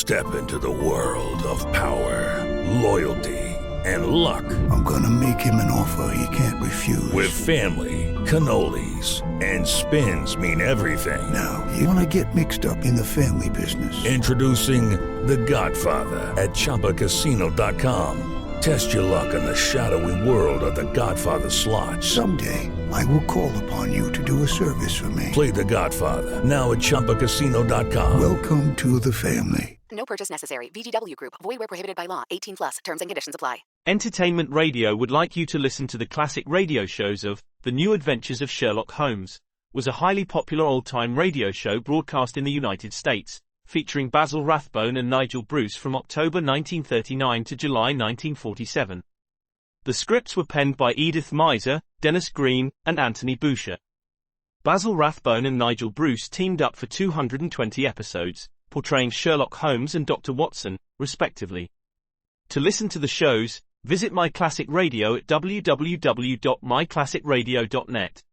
Step into the world of power, loyalty, and luck. I'm gonna make him an offer he can't refuse. With family, cannolis, and spins mean everything. Now, you wanna get mixed up in the family business. Introducing The Godfather at ChumbaCasino.com. Test your luck in the shadowy world of The Godfather slot. Someday, I will call upon you to do a service for me. Play The Godfather now at ChumbaCasino.com. Welcome to the family. No purchase necessary. VGW Group. Void where prohibited by law. 18 plus. Terms and conditions apply. Entertainment Radio would like you to listen to the classic radio shows of The New Adventures of Sherlock Holmes. Was a highly popular old-time radio show broadcast in the United States, featuring Basil Rathbone and Nigel Bruce from October 1939 to July 1947. The scripts were penned by Edith Meiser, Dennis Green, and Anthony Boucher. Basil Rathbone and Nigel Bruce teamed up for 220 episodes, portraying Sherlock Holmes and Dr. Watson, respectively. To listen to the shows, visit My Classic Radio at www.myclassicradio.net.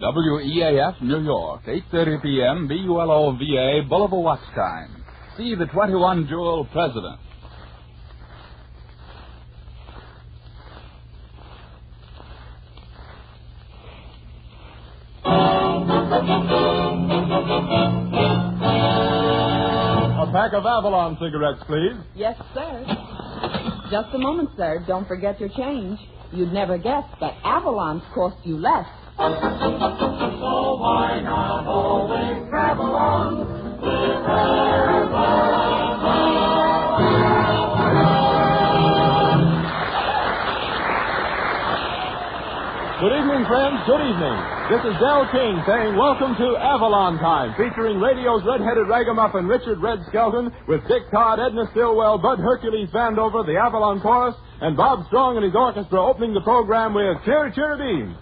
WEAF, New York, 8:30 p.m., BULOVA, Boulevard Watch Time. See the 21 Jewel President. A pack of Avalon cigarettes, please. Yes, sir. Just a moment, sir. Don't forget your change. You'd never guess that Avalon's cost you less. So why not always travel on with Good evening, friends. Good evening. This is Del King saying welcome to Avalon Time, featuring radio's red-headed ragamuffin Richard Red Skelton with Dick Todd, Edna Stillwell, Bud Hercules Vandover, the Avalon Chorus, and Bob Strong and his orchestra opening the program with Cheer, Cheer, Beam.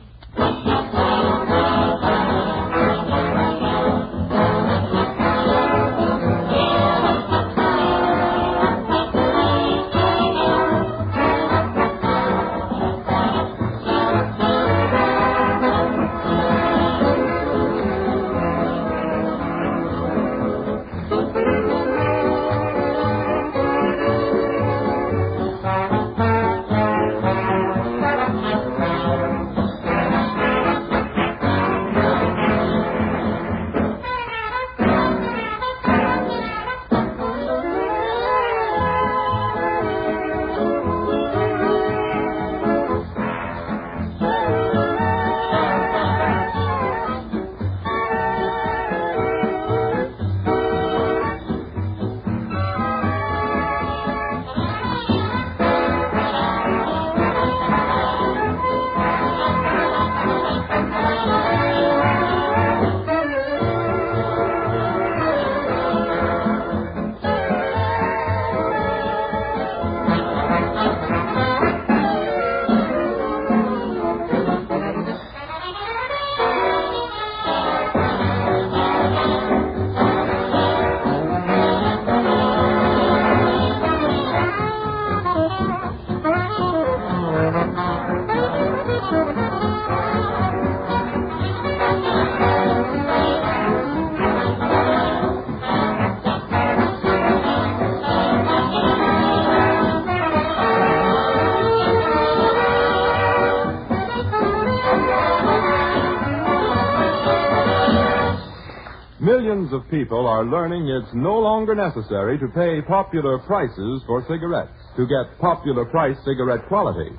Millions of people are learning it's no longer necessary to pay popular prices for cigarettes to get popular price cigarette quality.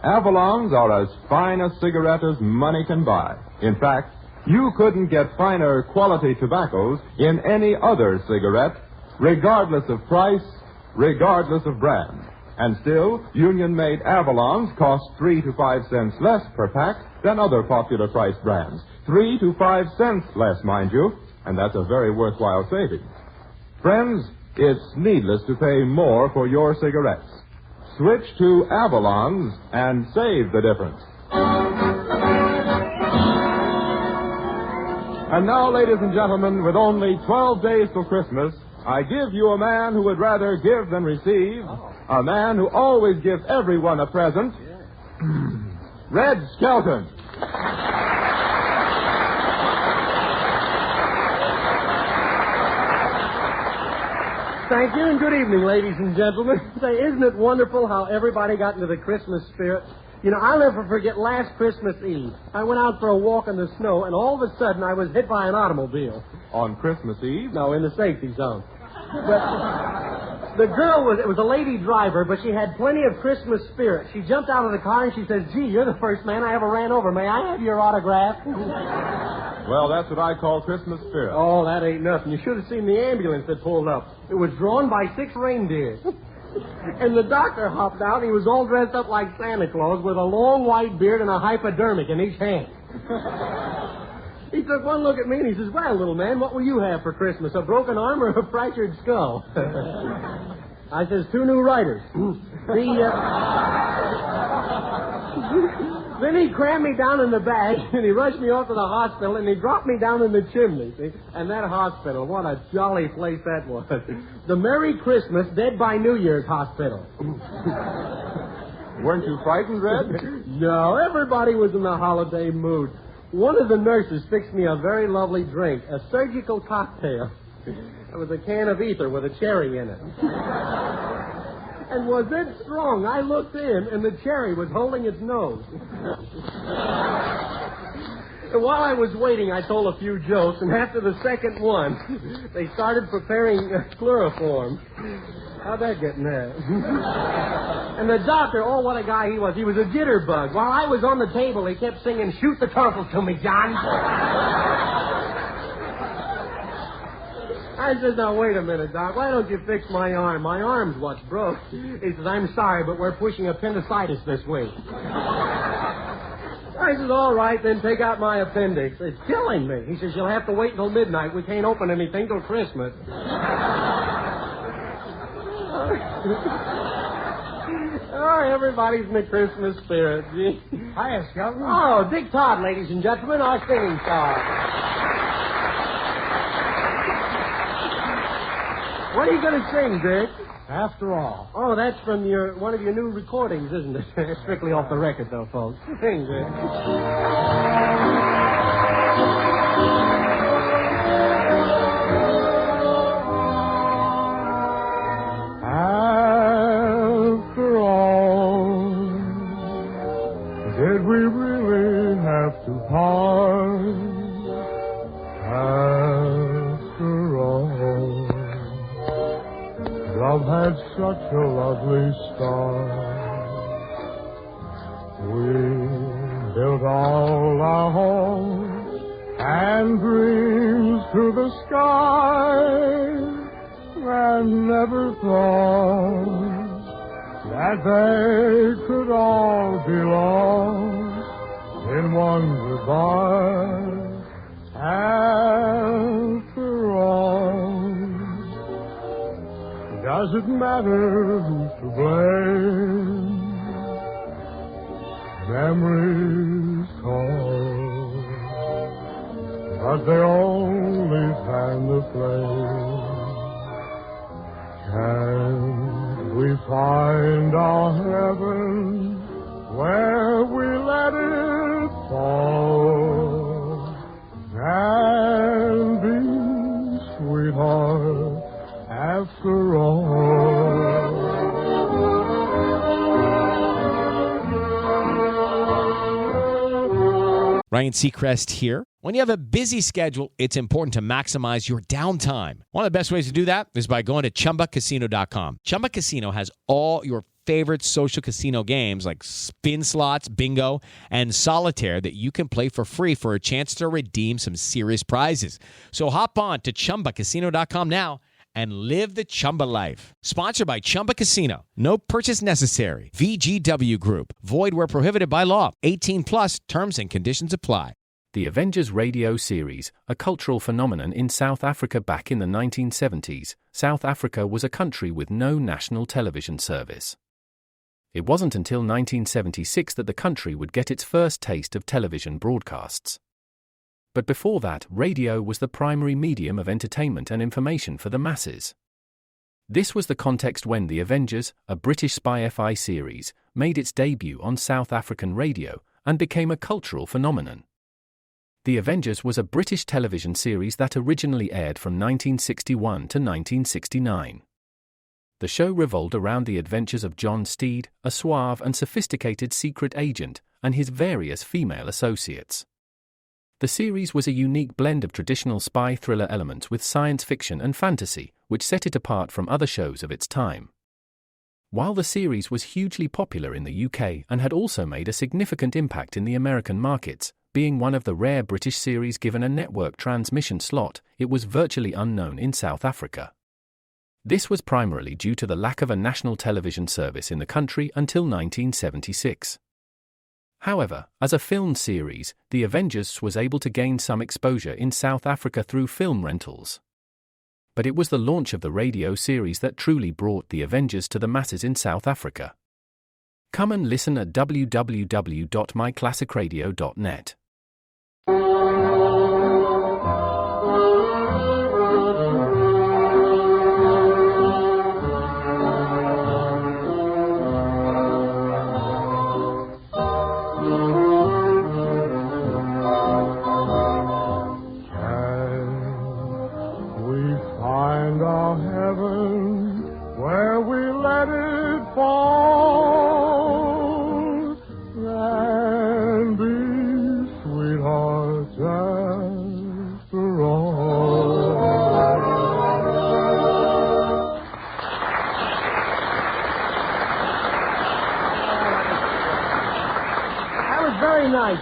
Avalons are as fine a cigarette as money can buy. In fact, you couldn't get finer quality tobaccos in any other cigarette, regardless of price, regardless of brand. And still, union-made Avalons cost 3 to 5 cents less per pack than other popular price brands. 3 to 5 cents less, mind you. And that's a very worthwhile saving. Friends, it's needless to pay more for your cigarettes. Switch to Avalons and save the difference. And now, ladies and gentlemen, with only 12 days till Christmas, I give you a man who would rather give than receive, a man who always gives everyone a present, Red Skelton. thank you, and good evening, ladies and gentlemen. Say, isn't it wonderful how everybody got into the Christmas spirit? You know, I'll never forget last Christmas Eve. I went out for a walk in the snow, and all of a sudden I was hit by an automobile. On Christmas Eve? No, in the safety zone. But the girl it was a lady driver, but she had plenty of Christmas spirit. She jumped out of the car and she says, "Gee, you're the first man I ever ran over. May I have your autograph?" Well, that's what I call Christmas spirit. Oh, that ain't nothing. You should have seen the ambulance that pulled up. It was drawn by 6 reindeers. And the doctor hopped out. He was all dressed up like Santa Claus with a long white beard and a hypodermic in each hand. He took one look at me and he says, "Well, little man, what will you have for Christmas, a broken arm or a fractured skull?" I says, "2 new writers." Then he crammed me down in the bag, and he rushed me off to the hospital, and he dropped me down in the chimney, see? And that hospital, what a jolly place that was. The Merry Christmas Dead by New Year's Hospital. Weren't you frightened, Red? No, everybody was in the holiday mood. One of the nurses fixed me a very lovely drink, a surgical cocktail. It was a can of ether with a cherry in it. And was it strong? I looked in, and the cherry was holding its nose. And while I was waiting, I told a few jokes, and after the second one, they started preparing chloroform. How'd that get in there? And the doctor, oh, what a guy he was. He was a jitterbug. While I was on the table, he kept singing, "Shoot the turtle to me, John." I said, "Now, wait a minute, Doc. Why don't you fix my arm? My arm's what's broke." He says, "I'm sorry, but we're pushing appendicitis this week." I said, "All right, then take out my appendix. It's killing me." He says, "You'll have to wait until midnight. We can't open anything till Christmas." Oh, everybody's in the Christmas spirit. Gee. Hiya, Skelton. Oh, Dick Todd, ladies and gentlemen, our singing star. What are you going to sing, Dick? After All. Oh, that's from one of your new recordings, isn't it? It's strictly off the record, though, folks. Sing, Dick. After all, did we really have to part? After all, love had such a lovely start. We built all our hopes and dreams to the sky, and never thought that they could all be lost in one goodbye. After all, does it matter who's to blame? Memories call, but they only fan the flame. Can we find our heaven where we let it fall and be sweetheart after all? Ryan Seacrest here. When you have a busy schedule, it's important to maximize your downtime. One of the best ways to do that is by going to ChumbaCasino.com. Chumba Casino has all your favorite social casino games like spin slots, bingo, and solitaire that you can play for free for a chance to redeem some serious prizes. So hop on to ChumbaCasino.com now and live the Chumba life. Sponsored by Chumba Casino. No purchase necessary. VGW Group. Void where prohibited by law. 18 plus terms and conditions apply. The Avengers radio series, a cultural phenomenon in South Africa back in the 1970s. South Africa was a country with no national television service. It wasn't until 1976 that the country would get its first taste of television broadcasts. But before that, radio was the primary medium of entertainment and information for the masses. This was the context when The Avengers, a British spy FI series, made its debut on South African radio and became a cultural phenomenon. The Avengers was a British television series that originally aired from 1961 to 1969. The show revolved around the adventures of John Steed, a suave and sophisticated secret agent, and his various female associates. The series was a unique blend of traditional spy thriller elements with science fiction and fantasy, which set it apart from other shows of its time. While the series was hugely popular in the UK and had also made a significant impact in the American markets, being one of the rare British series given a network transmission slot, it was virtually unknown in South Africa. This was primarily due to the lack of a national television service in the country until 1976. However, as a film series, The Avengers was able to gain some exposure in South Africa through film rentals. But it was the launch of the radio series that truly brought The Avengers to the masses in South Africa. Come and listen at www.myclassicradio.net.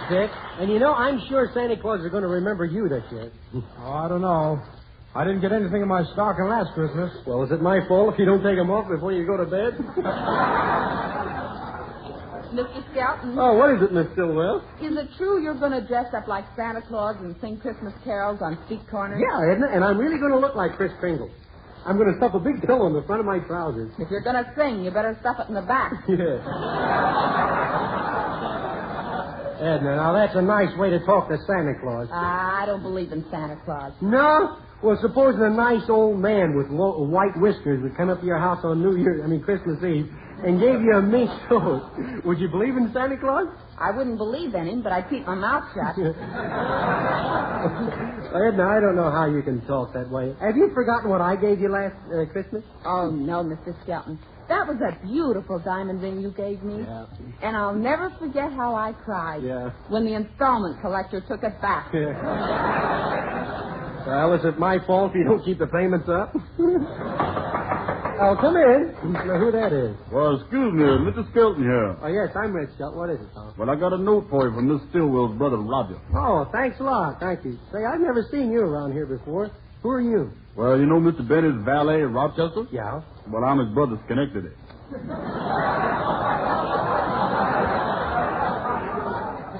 Dick. And you know, I'm sure Santa Claus is going to remember you this year. Oh, I don't know. I didn't get anything in my stocking last Christmas. Well, is it my fault if you don't take them off before you go to bed? Mr. Skelton? Oh, what is it, Miss Stillwell? Is it true you're going to dress up like Santa Claus and sing Christmas carols on street corners? Yeah, isn't it? And I'm really going to look like Kris Kringle. I'm going to stuff a big pillow in the front of my trousers. If you're going to sing, you better stuff it in the back. Yeah. Edna, now that's a nice way to talk to Santa Claus. I don't believe in Santa Claus. No? Well, supposing a nice old man with white whiskers would come up to your house on Christmas Eve, and gave you a mint toast. Would you believe in Santa Claus? I wouldn't believe in him, but I'd keep my mouth shut. Edna, I don't know how you can talk that way. Have you forgotten what I gave you last Christmas? Oh, no, Mr. Skelton. That was a beautiful diamond ring you gave me. Yeah. And I'll never forget how I cried when the installment collector took it back. Yeah. Well, is it my fault if you don't keep the payments up? Oh, come in. Now, who that is? Well, excuse me, Mr. Skelton here. Oh, yes, I'm Red Skelton. What is it, Tom? Well, I got a note for you from Miss Stillwell's brother, Roger. Oh, thanks a lot. Thank you. Say, I've never seen you around here before. Who are you? Well, you know Mr. Bennett's valet in Rochester? Yeah. Well, I'm his brother, Schenectady.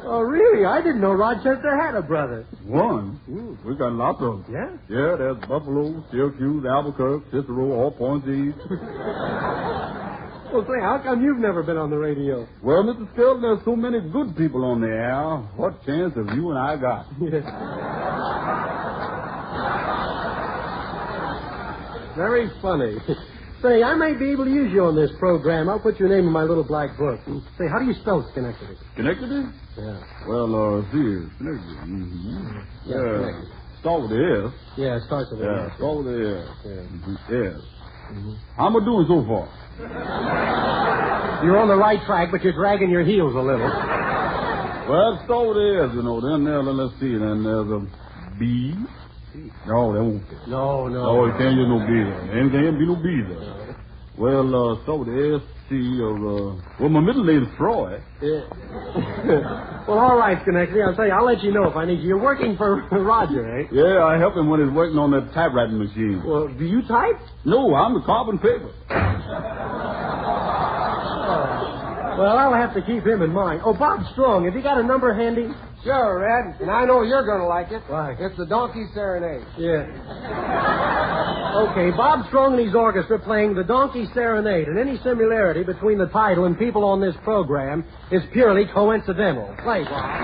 Oh, really? I didn't know Rochester had a brother. One? Ooh. We got lots of them. Yeah? Yeah, there's Buffalo, Syracuse, Albuquerque, Cicero, all Points East. Well, say, how come you've never been on the radio? Well, Mr. Skelton, there's so many good people on the air. What chance have you and I got? Very funny. Say, I might be able to use you on this program. I'll put your name in my little black book. Say, how do you spell Schenectady? Schenectady? Yeah. Well, see, Schenectady. Mm-hmm. Yeah, start with the S. Yeah, it starts with the S. Yeah, start with the S. Yeah. Yes. Mm-hmm. How am I doing so far? You're on the right track, but you're dragging your heels a little. Well, start with the S, you know. Then let's see. Then there's a B. No, that won't fit. No. No, it can't use no B there. Anything can't be no B there. No. Well, start with the S-C or, well, my middle name is Troy. Yeah. Well, all right, Schenectady. I'll tell you, I'll let you know if I need you. You're working for Roger, eh? Yeah, I help him when he's working on that typewriting machine. Well, do you type? No, I'm the carbon paper. Well, I'll have to keep him in mind. Oh, Bob Strong, have you got a number handy? Sure, Red. And I know you're going to like it. Why? It's the Donkey Serenade. Yeah. Okay, Bob Strong and his orchestra playing the Donkey Serenade, and any similarity between the title and people on this program is purely coincidental. Play, Bob.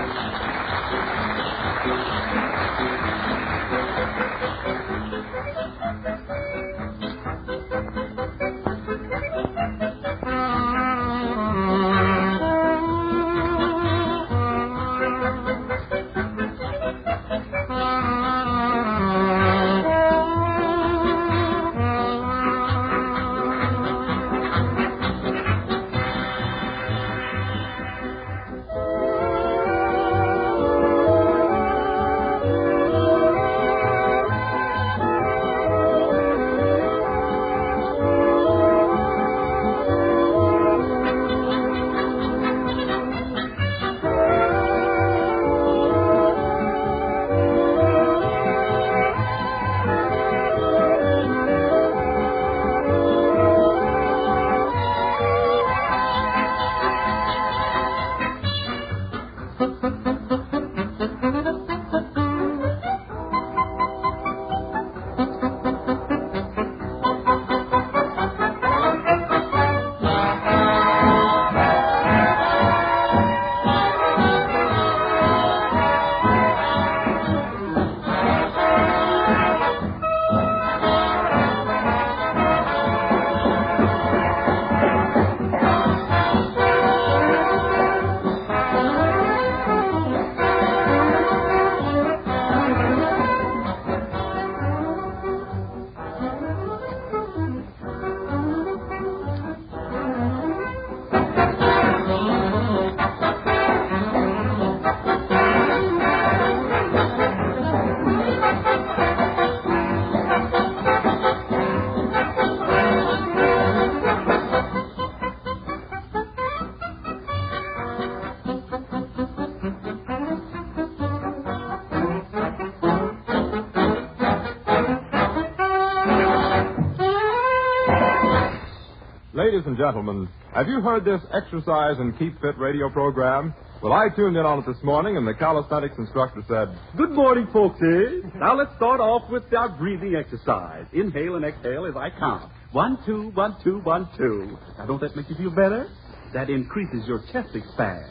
Ladies and gentlemen, have you heard this exercise and keep fit radio program? Well, I tuned in on it this morning, and the calisthenics instructor said, "Good morning, folksy. Now let's start off with our breathing exercise. Inhale and exhale as I count. 1, 2, 1, 2, 1, 2. Now, don't that make you feel better? That increases your chest expand.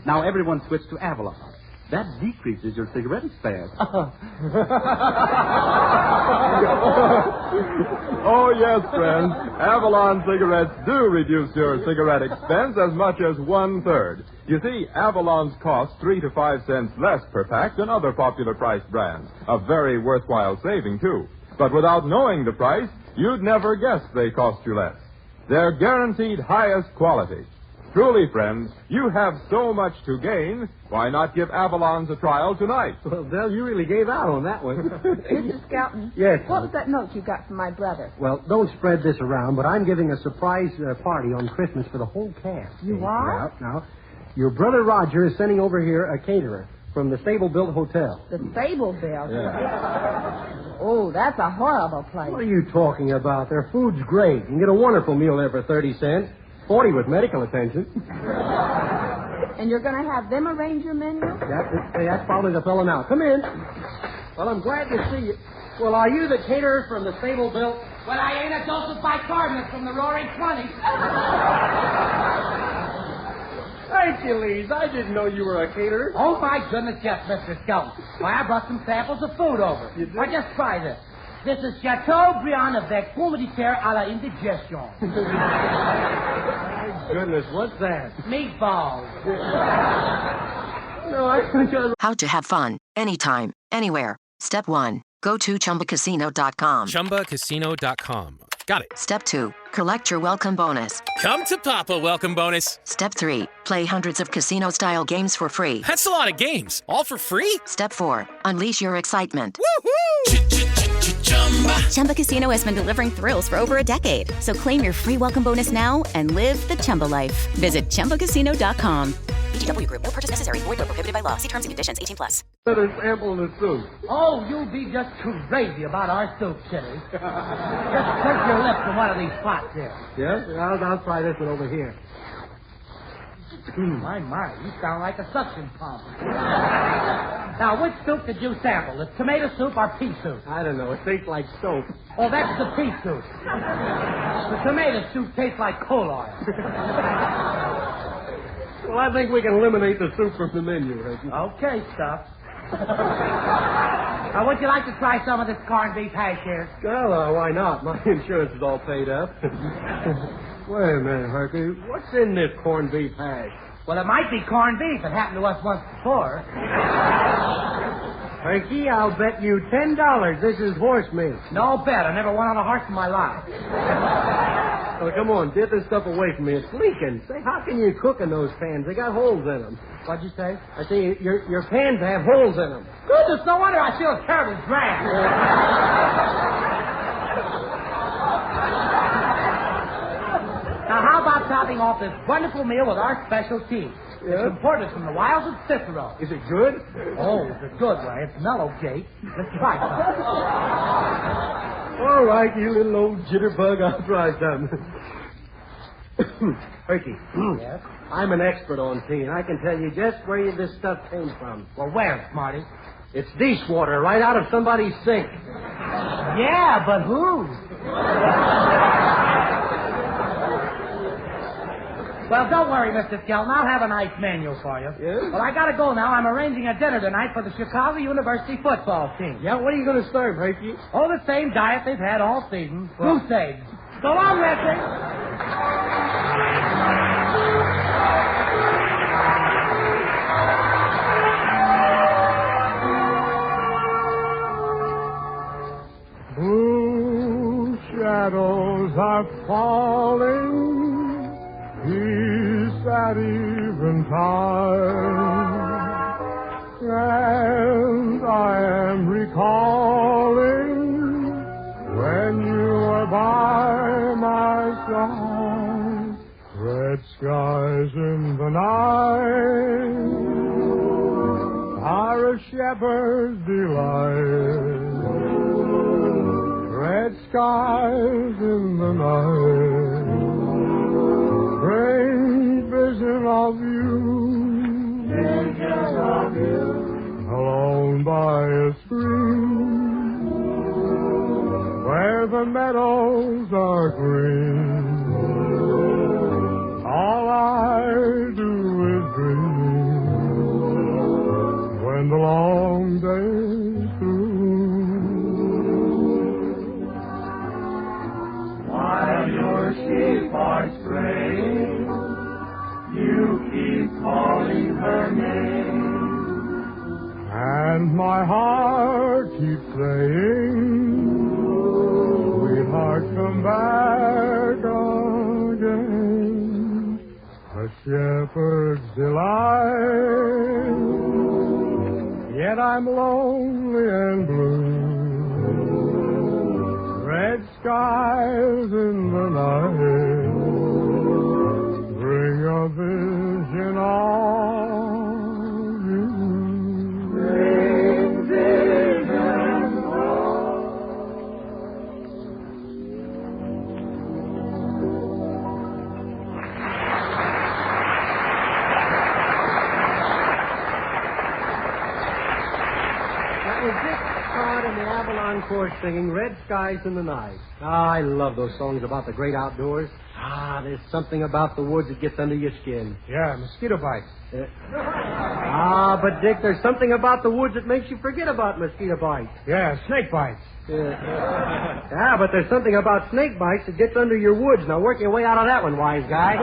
Now, everyone switch to Avalon. That decreases your cigarette expand. Oh, yes, friends. Avalon cigarettes do reduce your cigarette expense as much as 1/3. You see, Avalon's cost 3 to 5 cents less per pack than other popular priced brands. A very worthwhile saving, too. But without knowing the price, you'd never guess they cost you less. They're guaranteed highest quality. Truly, friends, you have so much to gain. Why not give Avalon's a trial tonight? Well, Del, you really gave out on that one. Mr. Skelton. Yes. What was that note you got from my brother? Well, don't spread this around, but I'm giving a surprise party on Christmas for the whole cast. You are? Now, your brother Roger is sending over here a caterer from the Stable-Built Hotel. The Stable-Built? Yeah. Oh, that's a horrible place. What are you talking about? Their food's great. You can get a wonderful meal there for 30 cents. 40 with medical attention. And you're going to have them arrange your menu? That's probably the fellow now. Come in. Well, I'm glad to see you. Well, are you the caterer from the Stable-Built? Well, I ain't a Joseph Bicarbonate from the Roaring Twenties. Hercules, I didn't know you were a caterer. Oh, my goodness, yes, Mr. Skelton. Why, I brought some samples of food over. Why, just try this. This is Chateaubriand avec pomme de terre à la indigestion. My goodness, what's that? Meatballs. No, I just... How to have fun, anytime, anywhere. Step 1. Go to ChumbaCasino.com. ChumbaCasino.com. Got it. Step 2. Collect your welcome bonus. Come to Papa welcome bonus. Step 3. Play hundreds of casino-style games for free. That's a lot of games. All for free? Step 4. Unleash your excitement. Woohoo! Chumba Casino has been delivering thrills for over a decade. So claim your free welcome bonus now and live the Chumba life. Visit ChumbaCasino.com. VGW Group. No purchase necessary. Void where prohibited by law. See terms and conditions. 18+. Better sample the soup. Oh, you'll be just crazy about our soup, Chitty. Just take your lips from one of these pots here. Yes? I'll try this one over here. My, you sound like a suction pump. Now, which soup did you sample? The tomato soup or pea soup? I don't know. It tastes like soap. Oh, that's the pea soup. The tomato soup tastes like coal oil. Well, I think we can eliminate the soup from the menu, Reggie. Okay, stuff. Now, would you like to try some of this corned beef hash here? Well, why not? My insurance is all paid up. Wait a minute, Herky. What's in this corned beef hash? Well, it might be corned beef. It happened to us once before. Herky, I'll bet you $10 this is horse meat. No bet. I never went on a horse in my life. Well, come on, get this stuff away from me. It's leaking. Say, how can you cook in those pans? They got holes in them. What'd you say? I say your pans have holes in them. Goodness, no wonder I feel terribly drab. Now, how about topping off this wonderful meal with our special tea? Yeah? It's imported from the wilds of Cicero. Is it good? Oh, it's a good one. It's mellow, Jake. Let's try some. All right, you little old jitterbug, I'll try some. Herky. Yes? I'm an expert on tea, and I can tell you just where this stuff came from. Well, where, Smarty? It's dishwater right out of somebody's sink. Yeah, but who? Well, don't worry, Mr. Skelton. I'll have a nice menu for you. Yeah? Well, I gotta go now. I'm arranging a dinner tonight for the Chicago University football team. Yeah, what are you going to serve, Herky? Oh, the same diet they've had all season. Goose eggs. So long, Leslie. Blue shadows are falling. Peace at eventide, and I am recalling when you were by my side. Red skies in the night are a shepherd's delight. Red skies in the night of you. Vision of you. Alone by a stream where the meadows are green. All I do is dream when the long day's through. While your sheep are straying, you keep calling her name. And my heart keeps saying, sweetheart, come back again. A shepherd's delight, yet I'm lonely and blue. Red skies in the night bring a vision of you. Bring vision That was Dick Todd and the Avalon Chorus singing Red Skies in the Night. Ah, I love those songs about the great outdoors. Ah, there's something about the woods that gets under your skin. Yeah, mosquito bites. But Dick, there's something about the woods that makes you forget about mosquito bites. Yeah, snake bites. But there's something about snake bites that gets under your woods. Now work your way out of that one, wise guy.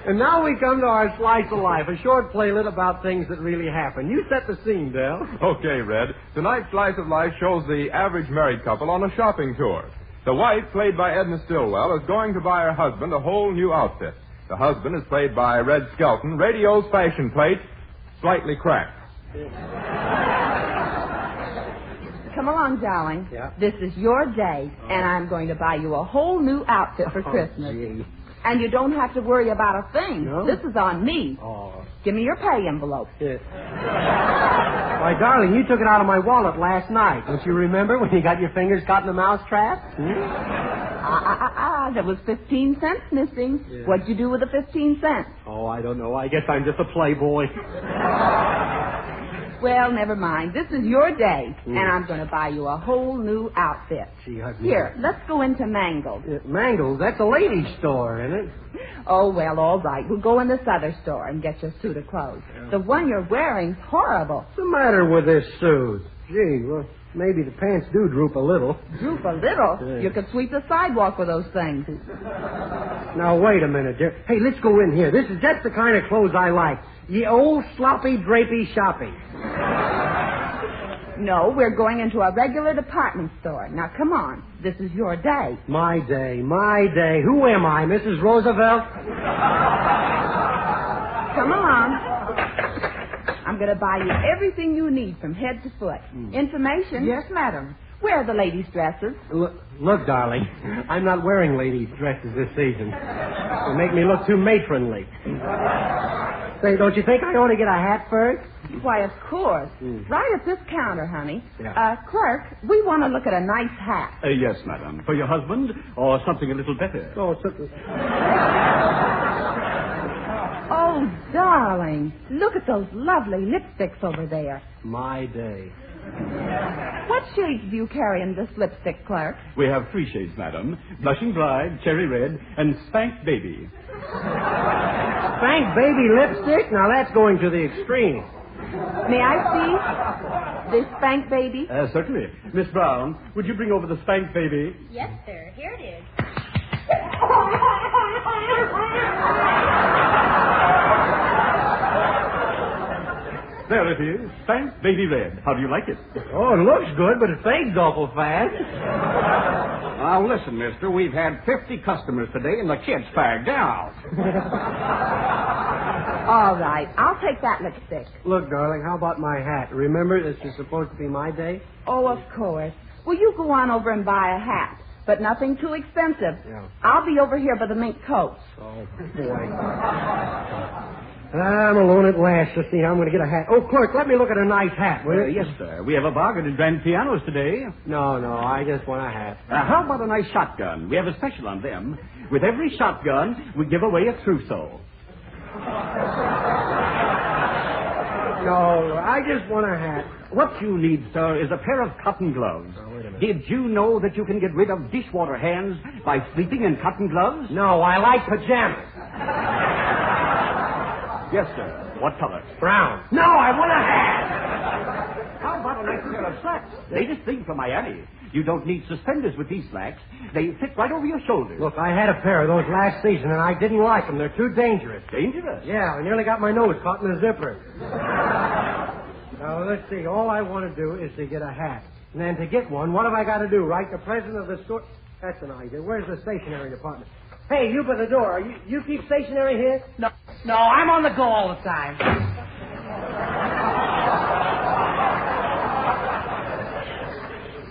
And now we come to our slice of life, a short playlet about things that really happen. You set the scene, Dell. Okay, Red. Tonight's Slice of Life shows the average married couple on a shopping tour. The wife, played by Edna Stillwell, is going to buy her husband a whole new outfit. The husband is played by Red Skelton, radio's fashion plate, slightly cracked. Come along, darling. Yeah. This is your day, and I'm going to buy you a whole new outfit for Christmas. Gee. And you don't have to worry about a thing. No? This is on me. Oh. Give me your pay envelope. Why, darling, you took it out of my wallet last night. Don't you remember when you got your fingers caught in the mousetrap? There was 15 cents missing. Yeah. What'd you do with the 15 cents? Oh, I don't know. I guess I'm just a playboy. Well, never mind. This is your day, and I'm going to buy you a whole new outfit. Gee, Here, let's go into Mangles. Mangles? That's a ladies' store, isn't it? Oh, well, all right. We'll go in this other store and get your suit of clothes. Yeah. The one you're wearing's horrible. What's the matter with this suit? Gee, well, maybe the pants do droop a little. Droop a little? Yeah. You could sweep the sidewalk with those things. Now, wait a minute, dear. Hey, let's go in here. This is just the kind of clothes I like. Ye old sloppy, drapey shoppy. No, we're going into a regular department store. Now, come on. This is your day. My day, my day. Who am I, Mrs. Roosevelt? Come along. I'm going to buy you everything you need from head to foot. Information? Yes, madam. Where are the ladies' dresses? Look, darling, I'm not wearing ladies' dresses this season. They make me look too matronly. Say, don't you think I ought to get a hat first? Why, of course. Right at this counter, honey. Yeah. Clerk, we want to look at a nice hat. Yes, madam. For your husband, or something a little better? Oh, something. Oh, darling. Look at those lovely lipsticks over there. My day. What shades do you carry in this lipstick, clerk? We have 3 shades, madam. Blushing Bride, Cherry Red, and Spank Baby. Spank Baby lipstick? Now, that's going to the extreme. May I see this Spank Baby? Certainly. Miss Brown, would you bring over the Spank Baby? Yes, sir. Here it is. There it is. Spank Baby Red. How do you like it? Oh, it looks good, but it fades awful fast. Now, listen, mister. We've had 50 customers today, and the kid's fagged out. All right. I'll take that lipstick. Look, darling, how about my hat? Remember, this is supposed to be my day? Oh, of course. Well, you go on over and buy a hat, but nothing too expensive. Yeah. I'll be over here by the mink coats. Oh, boy. I'm alone at last. Let's see how I'm going to get a hat. Oh, clerk, let me look at a nice hat, will you? Yes, sir. We have a bargain at Grand Pianos today. No, I just want a hat. How about a nice shotgun? We have a special on them. With every shotgun, we give away a trousseau. No, I just want a hat. What you need, sir, is a pair of cotton gloves. Oh, wait a minute. Did you know that you can get rid of dishwater hands by sleeping in cotton gloves? No, I like pajamas. Yes, sir. What color? Brown. No, I want a hat. How about a nice pair of slacks? Latest thing from Miami. You don't need suspenders with these slacks. They fit right over your shoulders. Look, I had a pair of those last season, and I didn't like them. They're too dangerous. Dangerous? Yeah, I nearly got my nose caught in the zipper. Now, let's see. All I want to do is to get a hat. And then to get one, what have I got to do? Write the president of the store? That's an idea. Where's the stationery department? Hey, you by the door. You keep stationery here? No, I'm on the go all the time.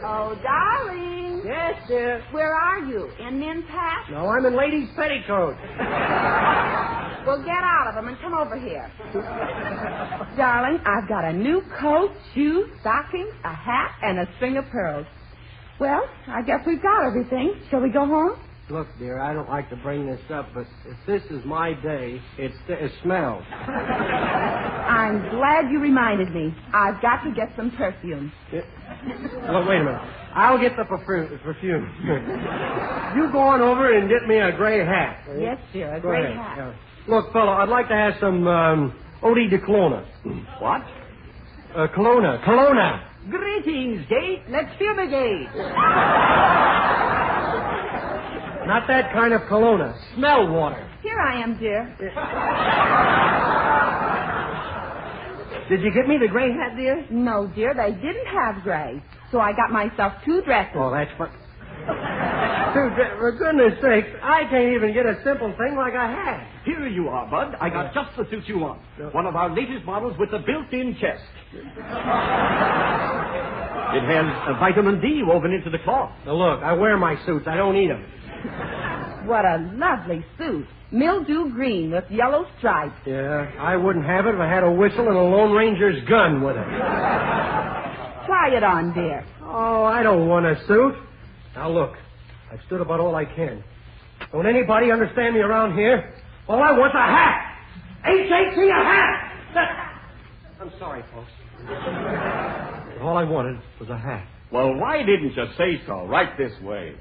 Oh, darling. Yes, dear. Where are you? In men's hats? No, I'm in ladies' petticoats. Well, get out of them and come over here. Darling, I've got a new coat, shoes, stockings, a hat, and a string of pearls. Well, I guess we've got everything. Shall we go home? Look, dear, I don't like to bring this up, but if this is my day, it smells. I'm glad you reminded me. I've got to get some perfume. Well, wait a minute. I'll get the perfume. You go on over and get me a gray hat. Yes, dear, a Go gray ahead. hat. Yeah. Look, fella, I'd like to have some eau de cologne. What? Kelowna. Greetings, Gate. Let's fumigate. Not that kind of Kelowna. Smell water. Here I am, dear. Did you get me the gray hat, dear? No, dear, they didn't have gray. So I got myself 2 dresses. Oh, that's fun. For goodness sakes, I can't even get a simple thing like a hat. Here you are, Bud. I got just the suit you want. One of our latest models with the built-in chest. It has a vitamin D woven into the cloth. Now, look, I wear my suits. I don't eat them. What a lovely suit. Mildew green with yellow stripes. Yeah, I wouldn't have it if I had a whistle and a Lone Ranger's gun with it. Try it on, dear. Oh, I don't want a suit. Now, look, I've stood about all I can. Don't anybody understand me around here? All I want's a hat. H-A-T, a hat. I'm sorry, folks. All I wanted was a hat. Well, why didn't you say so? Right this way.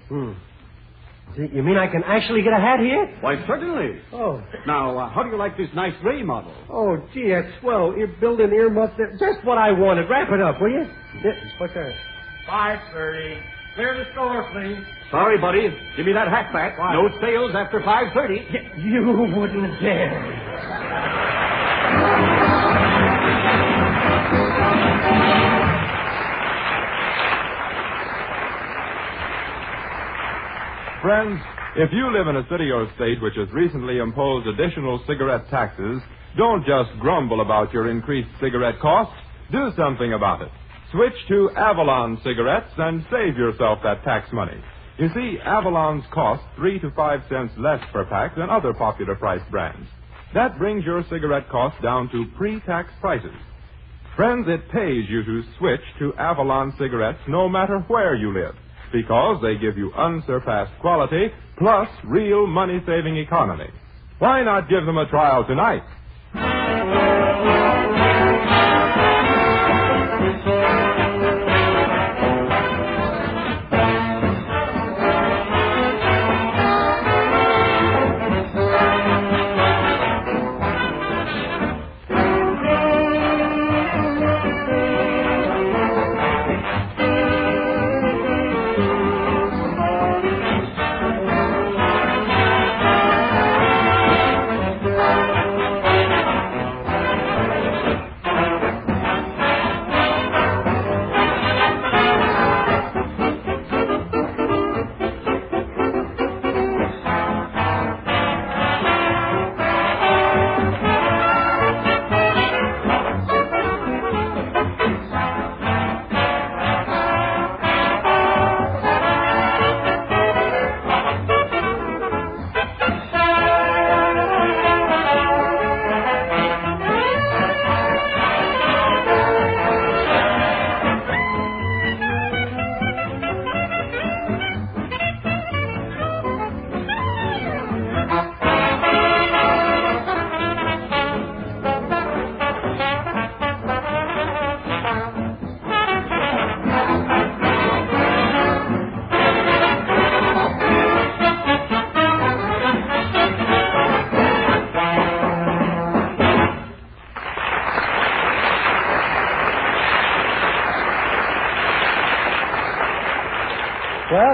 You mean I can actually get a hat here? Why, certainly. Oh. Now, how do you like this nice gray model? Oh, gee, that's swell. You're building earmuffs there. Just what I wanted. Wrap it up, will you? What's that? 5:30. Clear the store, please. Sorry, buddy. Give me that hat back. Why? No sales after 5:30. You wouldn't dare. Friends, if you live in a city or state which has recently imposed additional cigarette taxes, don't just grumble about your increased cigarette costs. Do something about it. Switch to Avalon cigarettes and save yourself that tax money. You see, Avalon's cost 3 to 5 cents less per pack than other popular price brands. That brings your cigarette cost down to pre-tax prices. Friends, it pays you to switch to Avalon cigarettes no matter where you live, because they give you unsurpassed quality plus real money-saving economy. Why not give them a trial tonight?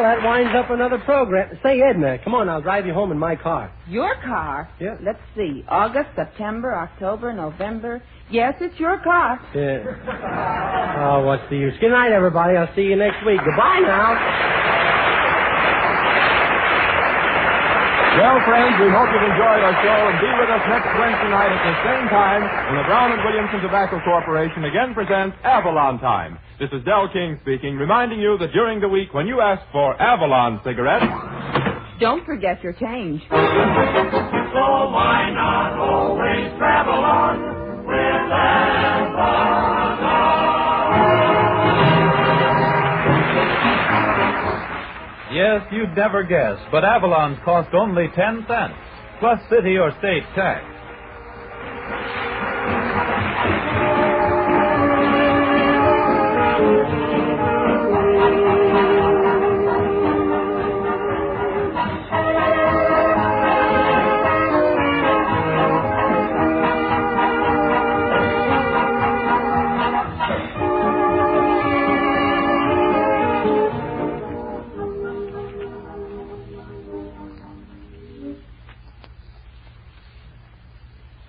that winds up another program. Say, Edna, come on, I'll drive you home in my car. Your car? Yeah. Let's see. August, September, October, November. Yes, it's your car. Yeah. Oh, what's the use? Good night, everybody. I'll see you next week. Goodbye now. Well, friends, we hope you've enjoyed our show, and be with us next Wednesday night at the same time when the Brown & Williamson Tobacco Corporation again presents Avalon Time. This is Del King speaking, reminding you that during the week when you ask for Avalon cigarettes, don't forget your change. So why not always travel on with Avalon? Yes, you'd never guess, but Avalon's cost only 10 cents, plus city or state tax.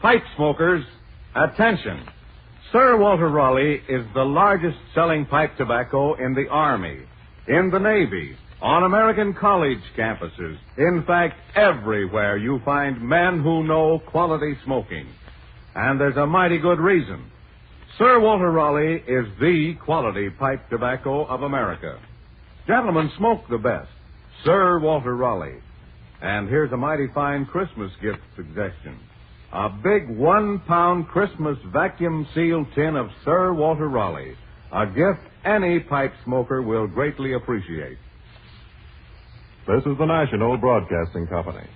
pipe smokers, attention. Sir Walter Raleigh is the largest selling pipe tobacco in the Army, in the Navy, on American college campuses. In fact, everywhere you find men who know quality smoking. And there's a mighty good reason. Sir Walter Raleigh is the quality pipe tobacco of America. Gentlemen, smoke the best. Sir Walter Raleigh. And here's a mighty fine Christmas gift suggestion. A big 1-pound Christmas vacuum-sealed tin of Sir Walter Raleigh. A gift any pipe smoker will greatly appreciate. This is the National Broadcasting Company.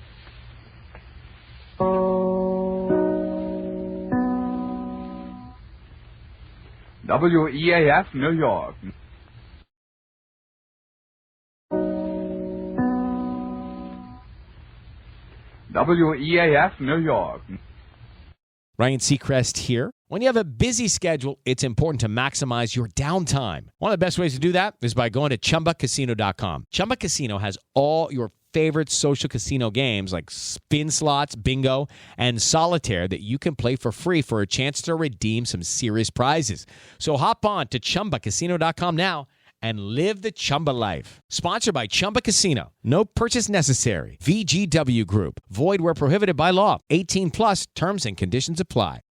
WEAF, New York. WEAF, New York. Ryan Seacrest here. When you have a busy schedule, it's important to maximize your downtime. One of the best ways to do that is by going to ChumbaCasino.com. Chumba Casino has all your favorite social casino games like spin slots, bingo, and solitaire that you can play for free for a chance to redeem some serious prizes. So hop on to ChumbaCasino.com now and live the Chumba life. Sponsored by Chumba Casino. No purchase necessary. VGW Group. Void where prohibited by law. 18 plus terms and conditions apply.